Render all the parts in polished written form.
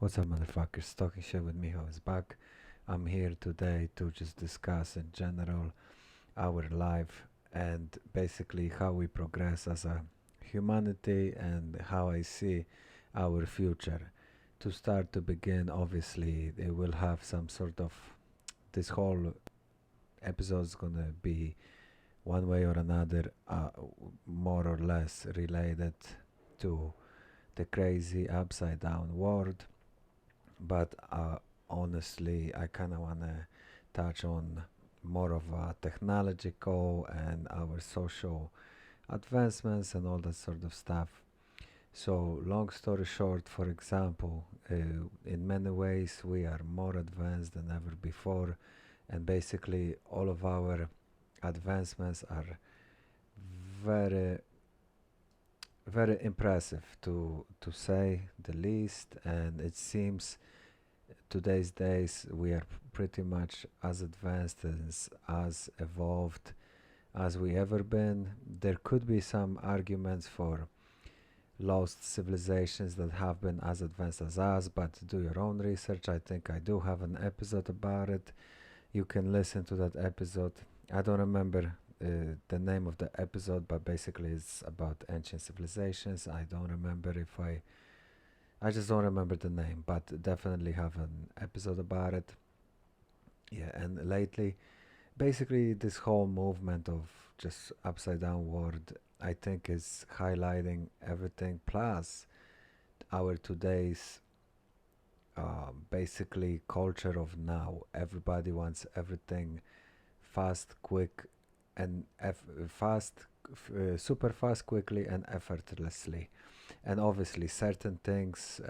What's up, motherfuckers? Talking shit with Miho is back. I'm here today to just discuss in general our life and basically how we progress as a humanity and how I see our future. To start to begin, obviously, they will have some sort of this whole episode is gonna be one way or another, more or less related to the crazy upside down world, but honestly, I kind of want to touch on more of a technological and our social advancements and all that sort of stuff. So, long story short, for example, in many ways we are more advanced than ever before, and basically all of our advancements are very, very impressive to say the least, and it seems today's days we are pretty much as advanced as evolved as we ever been. There could be some arguments for lost civilizations that have been as advanced as us, but do your own research. I think I do have an episode about it. You can listen to that episode. I don't remember the name of the episode, but basically it's about ancient civilizations. I don't remember if I just don't remember the name, but definitely have an episode about it. Yeah, and lately, basically, this whole movement of just upside down world, I think, is highlighting everything. Plus, our today's basically culture of now. Everybody wants everything fast, quick, and super fast, quickly, and effortlessly. And obviously, certain things,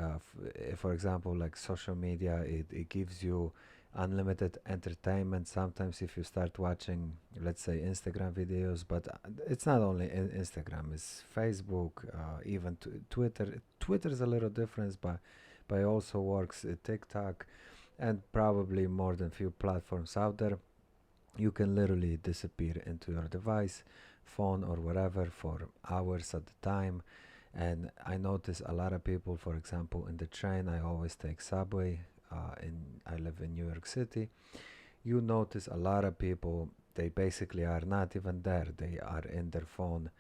for example, like social media, it gives you unlimited entertainment. Sometimes, if you start watching, let's say, Instagram videos, but it's not only Instagram, it's Facebook, even Twitter. Twitter is a little different, but it also works TikTok, and probably more than few platforms out there. You can literally disappear into your device, phone, or whatever for hours at a time. And I notice a lot of people, for example, in the train, I always take subway. I live in New York City. You notice a lot of people, they basically are not even there. They are in their phone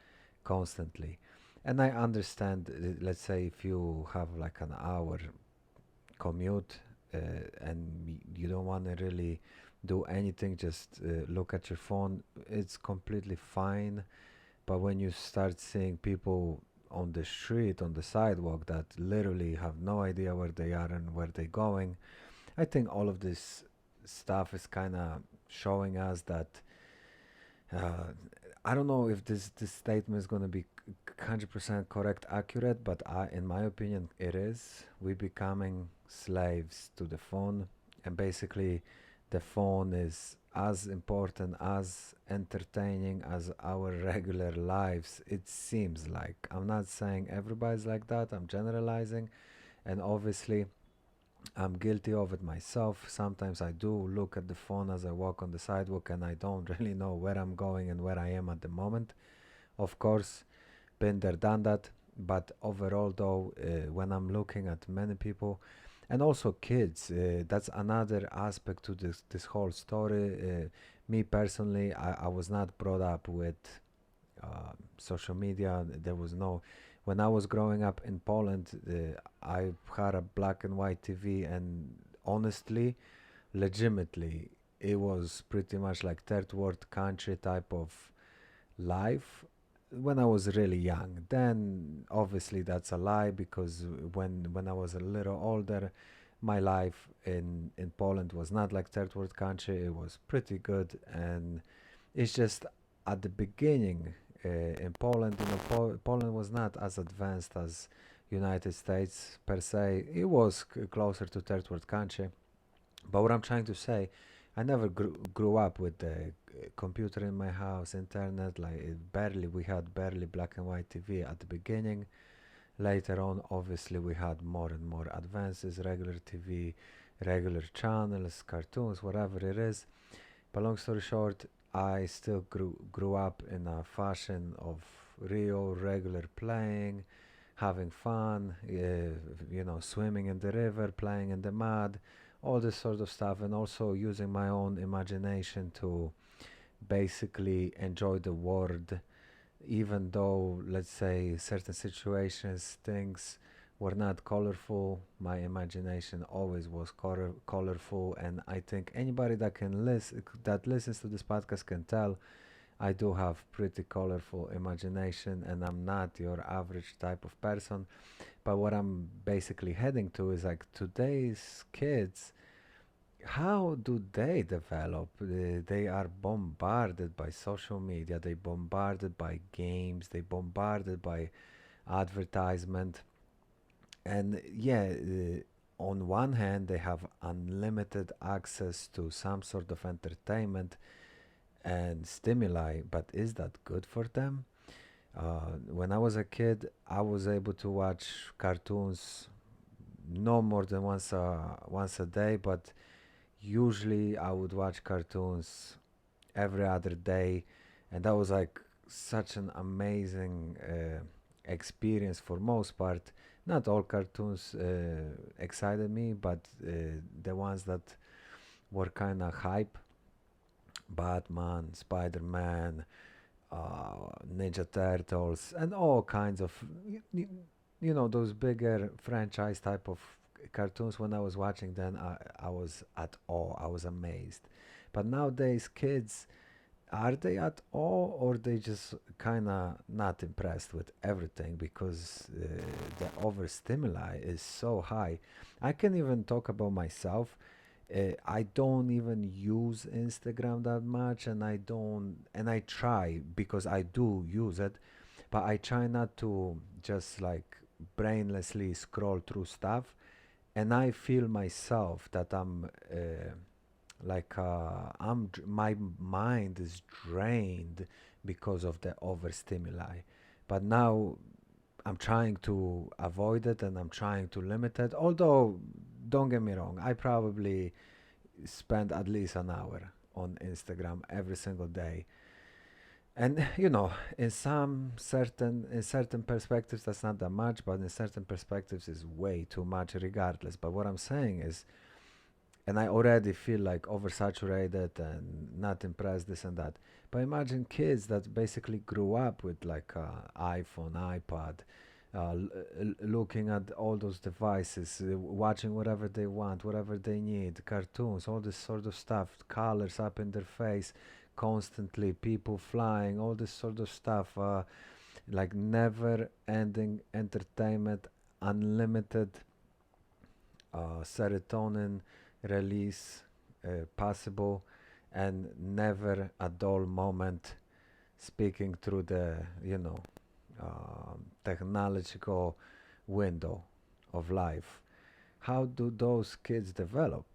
constantly. And I understand, let's say if you have like an hour commute, and you don't want to really do anything, just look at your phone, it's completely fine. But when you start seeing people on the street, on the sidewalk, that literally have no idea where they are and where they're going, I think all of this stuff is kind of showing us that uh, I don't know if this statement is going to be 100% correct, accurate, but in my opinion, it is. We're becoming slaves to the phone, and basically, the phone is as important, as entertaining as our regular lives. It seems like. I'm not saying everybody's like that. I'm generalizing, and obviously, I'm guilty of it myself. Sometimes I do look at the phone as I walk on the sidewalk, and I don't really know where I'm going and where I am at the moment. Of course, been there, done that. But overall, though, when I'm looking at many people, and also kids, that's another aspect to this whole story. Me personally, I was not brought up with social media. There was no. When I was growing up in Poland, I had a black and white TV, and honestly, legitimately, it was pretty much like third world country type of life when I was really young. Then obviously that's a lie, because when I was a little older, my life in Poland was not like third world country. It was pretty good, and it's just at the beginning in Poland, Poland was not as advanced as United States per se. It was closer to third world country. But what I'm trying to say, I never grew up with the computer in my house, internet. Like we had barely black and white TV at the beginning. Later on, obviously, we had more and more advances, regular TV, regular channels, cartoons, whatever it is. But long story short, I still grew up in a fashion of real, regular playing, having fun, swimming in the river, playing in the mud, all this sort of stuff, and also using my own imagination to basically enjoy the world, even though, let's say, certain situations, things were not colorful. My imagination always was colorful, and I think anybody that listens to this podcast can tell I do have pretty colorful imagination, and I'm not your average type of person. But what I'm basically heading to is like today's kids, how do they develop? They are bombarded by social media, they bombarded by games, they bombarded by advertisement. And yeah, on one hand, they have unlimited access to some sort of entertainment and stimuli, but is that good for them? When I was a kid, I was able to watch cartoons no more than once a day, but usually I would watch cartoons every other day, and that was like such an amazing experience for most part. Not all cartoons excited me, but the ones that were kind of hype, Batman, Spider-Man, Ninja Turtles, and all kinds of those bigger franchise type of cartoons. When I was watching them, I was at awe. I was amazed. But nowadays, kids, are they at awe, or they just kind of not impressed with everything because the overstimuli is so high? I can even talk about myself. I don't even use Instagram that much, and I try because I do use it, but I try not to just like brainlessly scroll through stuff. And I feel myself that my mind is drained because of the overstimuli. But now I'm trying to avoid it, and I'm trying to limit it. Although, don't get me wrong, I probably spend at least an hour on Instagram every single day. And in certain perspectives that's not that much, but in certain perspectives is way too much regardless. But what I'm saying is, and I already feel like oversaturated and not impressed, this and that. But imagine kids that basically grew up with like iPhone, iPad, looking at all those devices, watching whatever they want, whatever they need, cartoons, all this sort of stuff, colors up in their face constantly, people flying, all this sort of stuff, like never ending entertainment, unlimited serotonin release possible, and never a dull moment speaking through the technological window of life. How do those kids develop?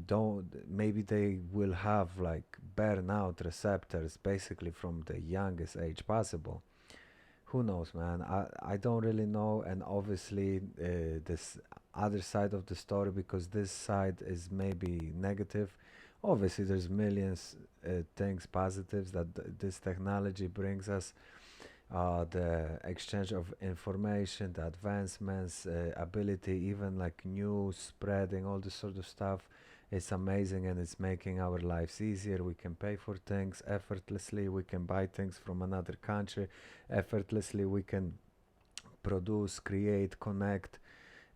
Don't maybe they will have like burnout receptors basically from the youngest age possible. Who knows, man? I don't really know, and obviously this other side of the story, because this side is maybe negative. Obviously, there's millions things positives that this technology brings us. The exchange of information, the advancements, ability, even like news spreading, all this sort of stuff. It's amazing, and it's making our lives easier. We can pay for things effortlessly. We can buy things from another country effortlessly. We can produce, create, connect.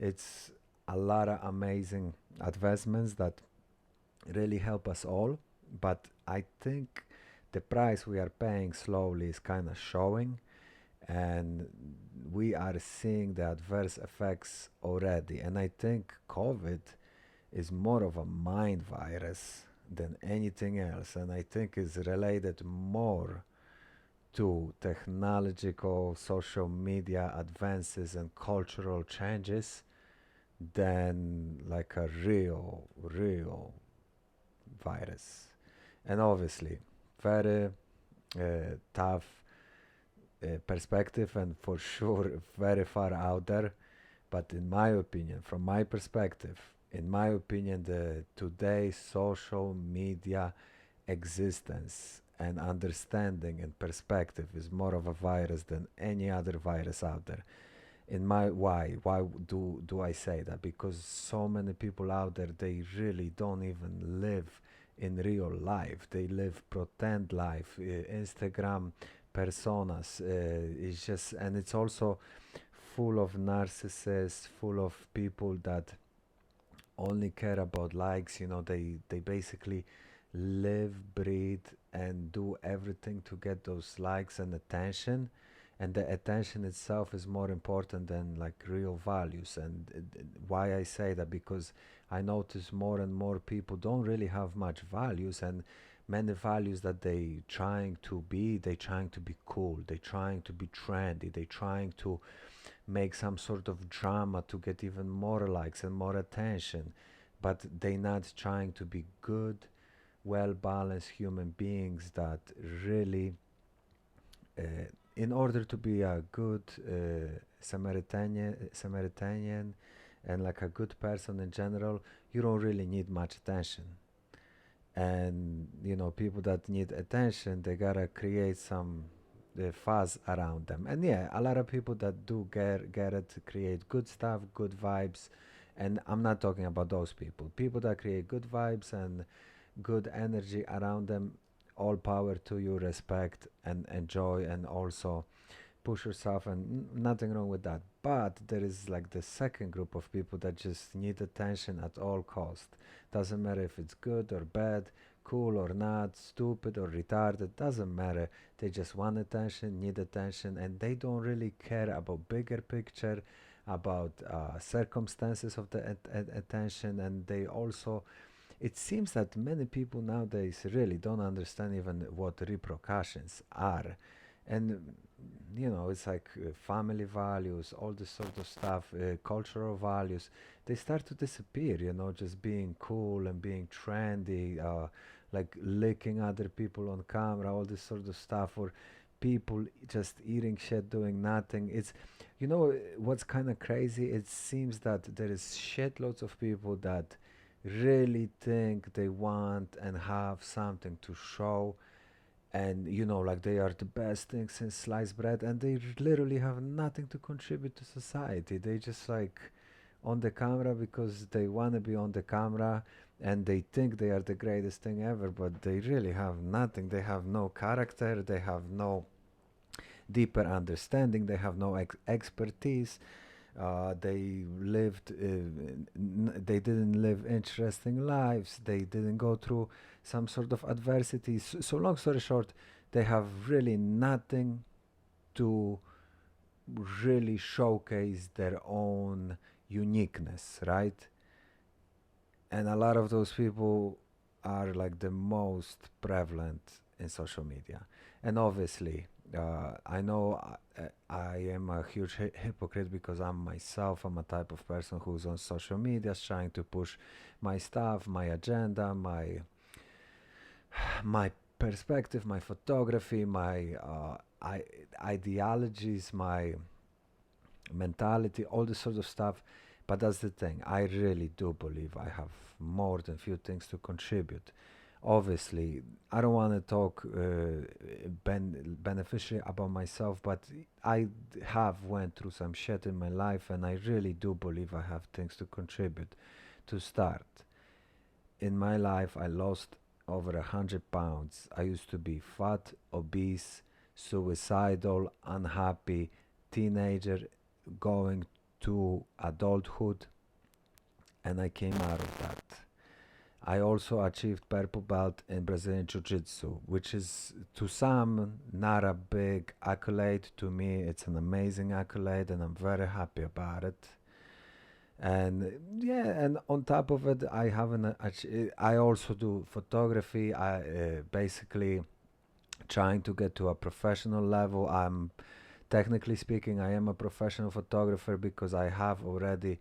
It's a lot of amazing advancements that really help us all. But I think the price we are paying slowly is kind of showing, and we are seeing the adverse effects already. And I think COVID is more of a mind virus than anything else, and I think is related more to technological social media advances and cultural changes than like a real virus. And obviously, very tough perspective, and for sure very far out there. But in my opinion, from my perspective, in my opinion, the today's social media existence and understanding and perspective is more of a virus than any other virus out there. In my why do I say that? Because so many people out there, they really don't even live in real life. They live pretend life, Instagram personas. It's just, and it's also full of narcissists, full of people that only care about likes. They basically live, breathe, and do everything to get those likes and attention. And the attention itself is more important than like real values. And why I say that, because I notice more and more people don't really have much values, and many values that they trying to be cool, they trying to be trendy, they trying to make some sort of drama to get even more likes and more attention, but they not trying to be good, well balanced human beings that really, uh, in order to be a good Samaritanian and like a good person in general, you don't really need much attention. And people that need attention, they gotta create some fuzz around them. And yeah, a lot of people that do get it create good stuff, good vibes. And I'm not talking about those people that create good vibes and good energy around them. All power to you, respect and enjoy, and also push yourself, and nothing wrong with that. But there is like the second group of people that just need attention at all cost. Doesn't matter if it's good or bad, cool or not, stupid or retarded, doesn't matter. They just want attention, need attention, and they don't really care about bigger picture, about circumstances of the attention. And they also, it seems that many people nowadays really don't understand even what repercussions are. And it's like family values, all this sort of stuff, cultural values, they start to disappear, just being cool and being trendy, like licking other people on camera, all this sort of stuff, or people just eating shit, doing nothing. What's kind of crazy? It seems that there is shitloads of people that really think they want and have something to show, and like they are the best thing since sliced bread, and they literally have nothing to contribute to society. They just like on the camera because they want to be on the camera, and they think they are the greatest thing ever, but they really have nothing. They have no character, they have no deeper understanding, they have no expertise. They didn't live interesting lives. They didn't go through some sort of adversities. So long story short, they have really nothing to really showcase their own uniqueness, right? And a lot of those people are like the most prevalent in social media. And obviously, I know I am a huge hypocrite, because I'm a type of person who's on social media trying to push my stuff, my agenda, my perspective, my photography, my ideologies, my mentality, all this sort of stuff. But that's the thing. I really do believe I have more than few things to contribute. Obviously, I don't want to talk beneficially about myself, but have went through some shit in my life, and I really do believe I have things to contribute. To start, in my life, I lost over 100 pounds. I used to be fat, obese, suicidal, unhappy, teenager, going to adulthood, and I came out of that. I also achieved purple belt in Brazilian Jiu Jitsu, which is to some not a big accolade. To me, it's an amazing accolade, and I'm very happy about it. And yeah, and on top of it, I also do photography. I basically trying to get to a professional level. I'm technically speaking, I am a professional photographer because I have already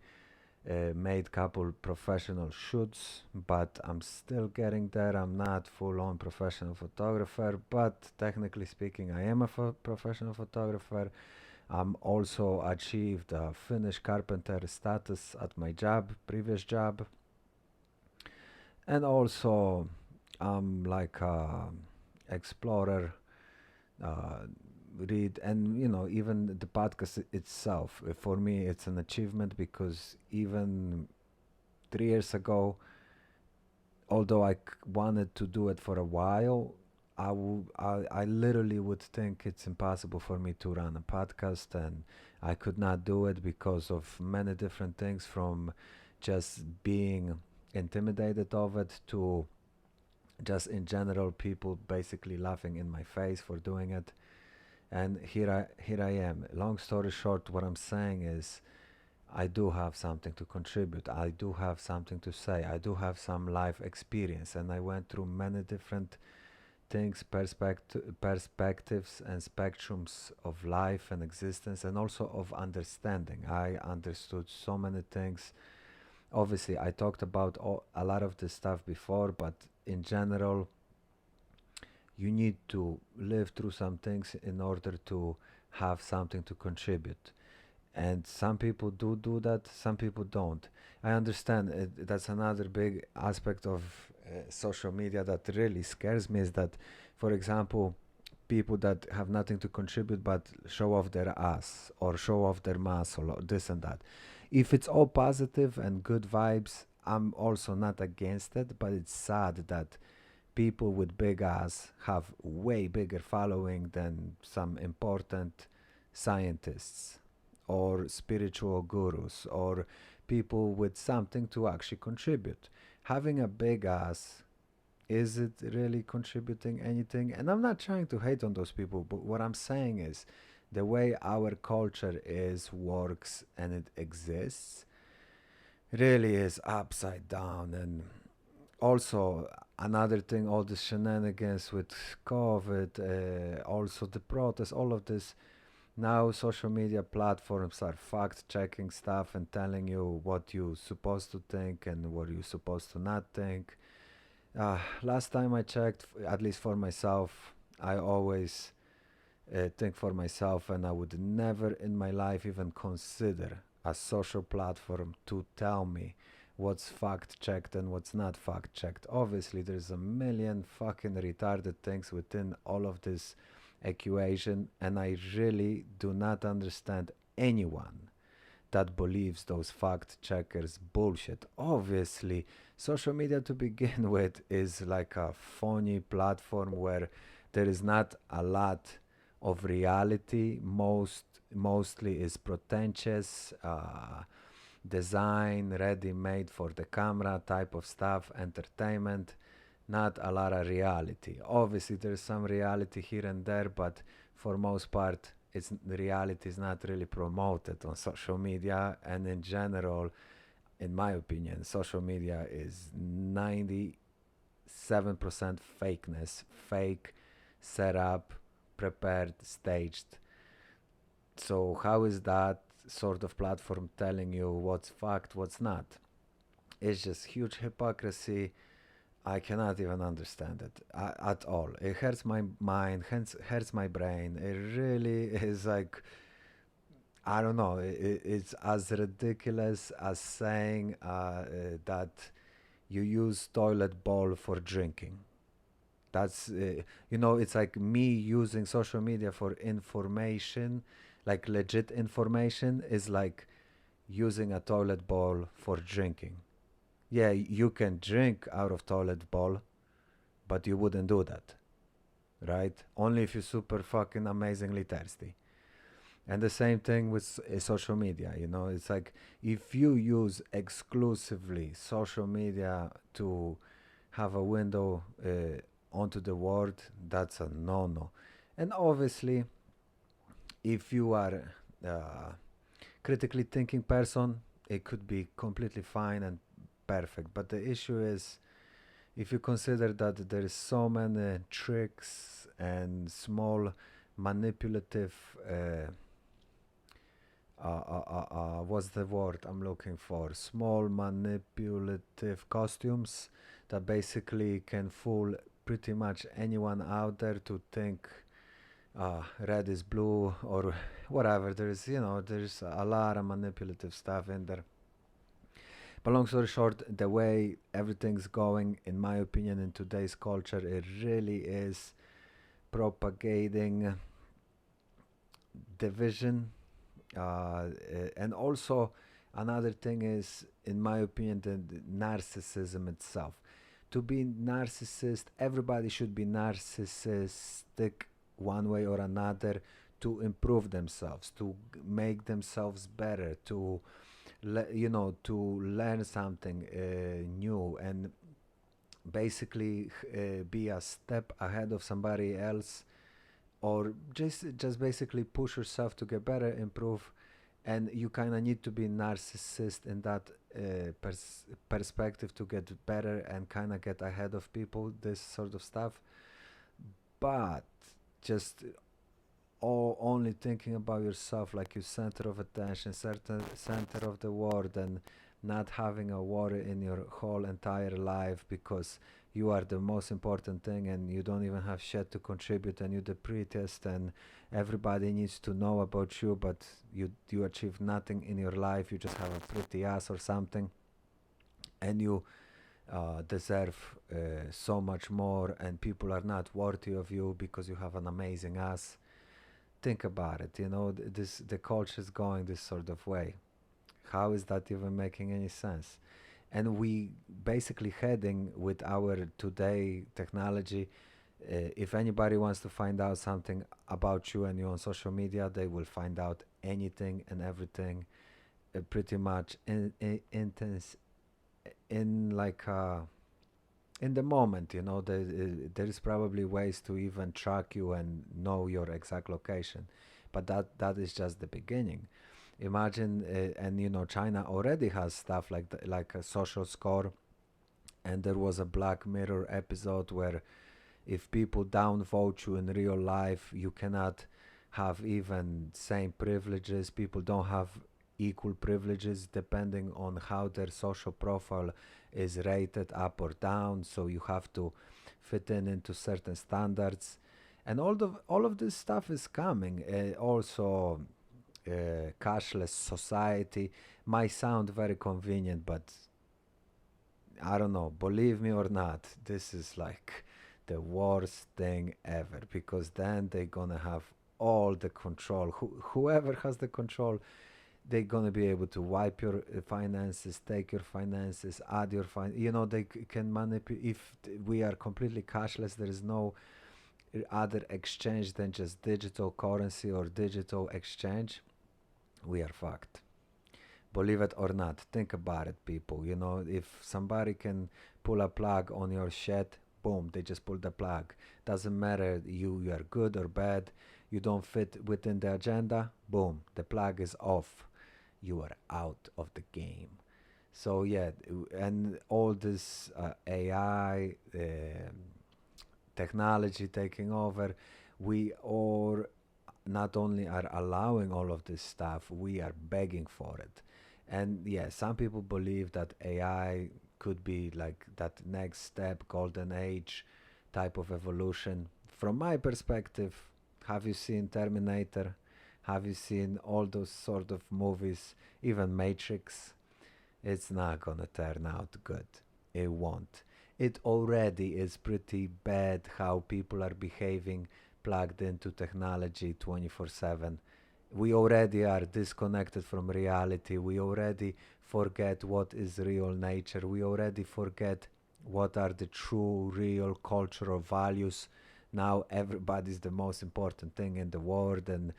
made couple professional shoots, but I'm still getting there. I'm not full-on professional photographer, but technically speaking, I am a professional photographer. I'm also achieved a Finnish carpenter status at my previous job, and also I'm like a explorer, uh, read, and even the podcast itself, for me it's an achievement, because even 3 years ago, although wanted to do it for a while, I literally would think it's impossible for me to run a podcast, and I could not do it because of many different things, from just being intimidated of it, to just in general people basically laughing in my face for doing it. And here I am. Long story short, what I'm saying is, I do have something to contribute. I do have something to say. I do have some life experience, and I went through many different things, perspectives, and spectrums of life and existence, and also of understanding. I understood so many things. Obviously, I talked about a lot of this stuff before, but in general, you need to live through some things in order to have something to contribute. And some people do that, some people don't. I understand it, that's another big aspect of social media that really scares me, is that, for example, people that have nothing to contribute but show off their ass or show off their muscle or this and that. If it's all positive and good vibes, I'm also not against it, but it's sad that people with big ass have way bigger following than some important scientists or spiritual gurus or people with something to actually contribute. Having a big ass, is it really contributing anything? And I'm not trying to hate on those people, but what I'm saying is, the way our culture is, works, and it exists really is upside down. And also, another thing, all the shenanigans with COVID, also the protests, all of this. Now social media platforms are fact checking stuff and telling you what you're supposed to think and what you're supposed to not think. Last time I checked, at least for myself, I always think for myself, and I would never in my life even consider a social platform to tell me what's fact checked and what's not fact checked. Obviously, there's a million fucking retarded things within all of this equation, and I really do not understand anyone that believes those fact checkers bullshit. Obviously, social media to begin with is like a phony platform where there is not a lot of reality. Mostly is pretentious design, ready made for the camera type of stuff, entertainment, not a lot of reality. Obviously, there's some reality here and there, but for most part, it's the reality is not really promoted on social media. And in general, in my opinion, social media is 97% fakeness, fake, set up, prepared, staged. So how is that sort of platform telling you what's fact, what's not? It's just huge hypocrisy. I cannot even understand it at all. It hurts my mind, hence hurts my brain. It really is like, I don't know. It's as ridiculous as saying that you use toilet bowl for drinking. That's it's like me using social media for information, like legit information, is like using a toilet bowl for drinking. Yeah, you can drink out of toilet bowl, but you wouldn't do that, right? Only if you're super fucking amazingly thirsty. And the same thing with social media, it's like, if you use exclusively social media to have a window onto the world, that's a no-no. And obviously, if you are a critically thinking person, it could be completely fine and perfect. But the issue is, if you consider that there is so many tricks and small manipulative what's the word I'm looking for? Small manipulative costumes that basically can fool pretty much anyone out there to think red is blue or whatever. There's a lot of manipulative stuff in there. But long story short, the way everything's going, in my opinion, in today's culture, it really is propagating division, and also another thing is, in my opinion, the narcissism itself. To be narcissist, everybody should be narcissistic one way or another, to improve themselves, to make themselves better, to to learn something new, and basically be a step ahead of somebody else, or just basically push yourself to get better, improve. And you kind of need to be narcissist in that perspective to get better and kind of get ahead of people, this sort of stuff. But just only thinking about yourself, like you center of attention, certain center of the world, and not having a worry in your whole entire life, because you are the most important thing and you don't even have shit to contribute, and you're the prettiest, and everybody needs to know about you, but you achieve nothing in your life, you just have a pretty ass or something, and you deserve so much more, and people are not worthy of you because you have an amazing ass. Think about it, this the culture is going this sort of way. How is that even making any sense? And we basically heading with our today technology. If anybody wants to find out something about you and you on social media, they will find out anything and everything, pretty much intense in like in the moment. There is probably ways to even track you and know your exact location, but that is just the beginning. Imagine, and China already has stuff like a social score, and there was a Black Mirror episode where if people downvote you in real life, you cannot have even same privileges. People don't have equal privileges depending on how their social profile is rated up or down. So you have to fit in into certain standards, and all of this stuff is coming. Also, cashless society might sound very convenient, but I don't know, believe me or not, this is like the worst thing ever, because then they're gonna have all the control. Whoever has the control, they're gonna be able to wipe your finances, take your finances, add your they can manipulate. If we are completely cashless, there is no other exchange than just digital currency or digital exchange. We are fucked. Believe it or not, think about it, people. If somebody can pull a plug on your shit, boom, they just pull the plug. Doesn't matter you are good or bad, you don't fit within the agenda, boom, the plug is off. You are out of the game. So yeah, and all this AI technology taking over, we all not only are allowing all of this stuff, we are begging for it. And yeah, some people believe that AI could be like that next step, golden age type of evolution. From my perspective, have you seen Terminator? Have you seen all those sort of movies? Even Matrix? It's not gonna turn out good. It won't. It already is pretty bad how people are behaving plugged into technology 24/7. We already are disconnected from reality. We already forget what is real nature. We already forget what are the true, real cultural values. Now everybody's the most important thing in the world, and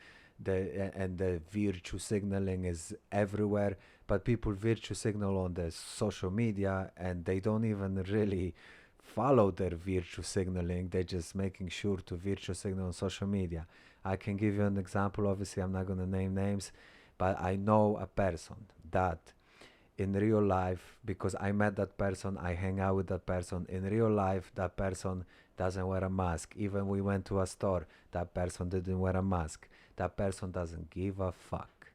the virtue signaling is everywhere. But people virtue signal on the social media, and they don't even really follow their virtue signaling. They're just making sure to virtue signal on social media. I can give you an example. Obviously, I'm not going to name names, but I know a person that in real life, because I met that person, I hang out with that person. In real life, that person doesn't wear a mask. Even we went to a store, that person didn't wear a mask. That person doesn't give a fuck.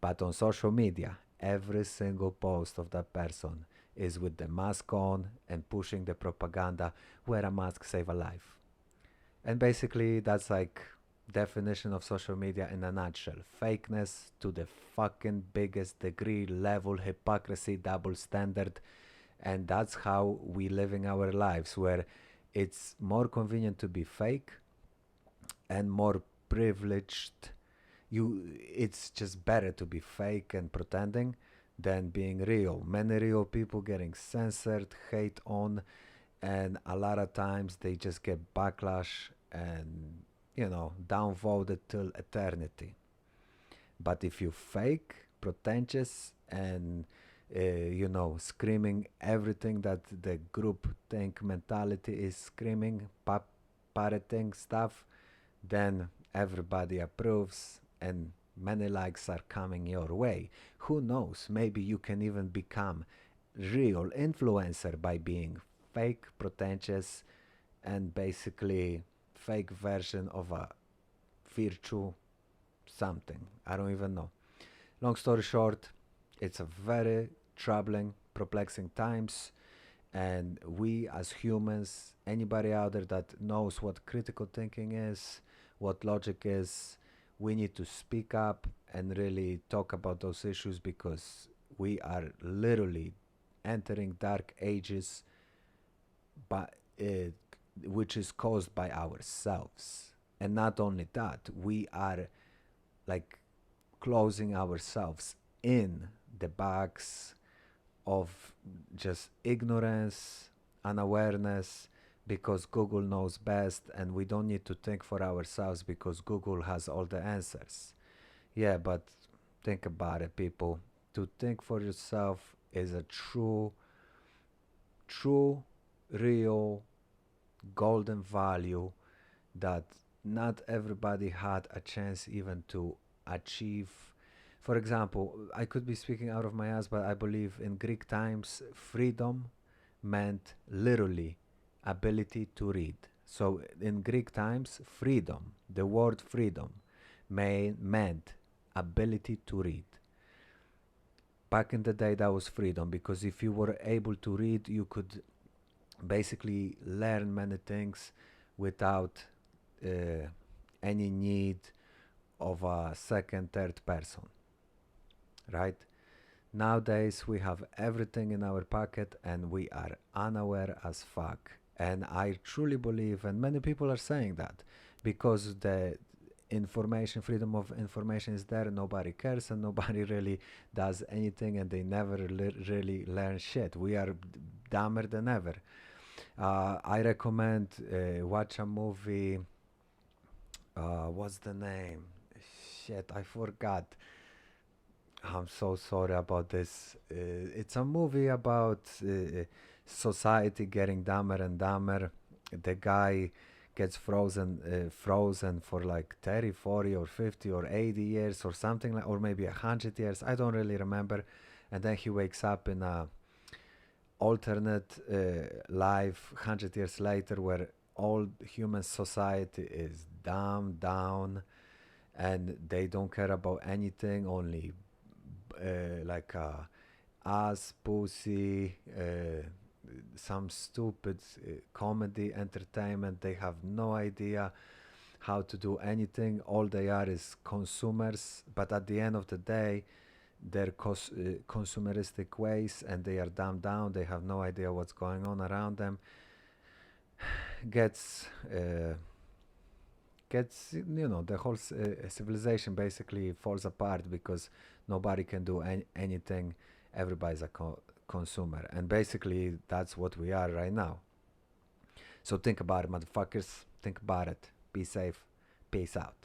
But on social media, every single post of that person is with the mask on and pushing the propaganda, wear a mask, save a life. And basically, that's like definition of social media in a nutshell. Fakeness to the fucking biggest degree, level, hypocrisy, double standard. And that's how we living our lives, where it's more convenient to be fake and more privileged It's just better to be fake and pretending than being real. Many real people getting censored, hate on, and a lot of times they just get backlash and downvoted till eternity. But if you fake, pretentious, and screaming everything that the group think mentality is screaming, parroting stuff, then everybody approves and many likes are coming your way. Who knows? Maybe you can even become real influencer by being fake, pretentious, and basically fake version of a virtue something. I don't even know. Long story short, it's a very troubling, perplexing times, and we as humans, anybody out there that knows what critical thinking is, what logic is, we need to speak up and really talk about those issues because we are literally entering dark ages, but which is caused by ourselves. And not only that, we are like closing ourselves in the box of just ignorance, unawareness, because Google knows best and we don't need to think for ourselves because Google has all the answers. Yeah, but think about it, people. To think for yourself is a true, real, golden value that not everybody had a chance even to achieve. For example, I could be speaking out of my ass, but I believe in Greek times, freedom meant literally ability to read. So in Greek times, freedom, the word freedom, meant ability to read. Back in the day, that was freedom because if you were able to read, you could basically learn many things without uh, any need of a second, third person, right? Nowadays, we have everything in our pocket and we are unaware as fuck. And I truly believe, and many people are saying that, because the information, freedom of information is there, nobody cares and nobody really does anything and they never really learn shit. We are dumber than ever. I recommend watch a movie. What's the name? Shit, I forgot. I'm so sorry about this. It's a movie about society getting dumber and dumber. The guy gets frozen for like 30, 40, or 50, or 80 years, or something like, or maybe 100 years. I don't really remember. And then he wakes up in a alternate life 100 years later where all human society is dumb down and they don't care about anything, only like ass, pussy, some stupid comedy entertainment. They have no idea how to do anything. All they are is consumers, but at the end of the day, their consumeristic ways and they are dumbed down. They have no idea what's going on around them. Gets the whole civilization basically falls apart because nobody can do anything. Everybody's a consumer, and basically that's what we are right now. So think about it, motherfuckers. Think about it. Be safe. Peace out.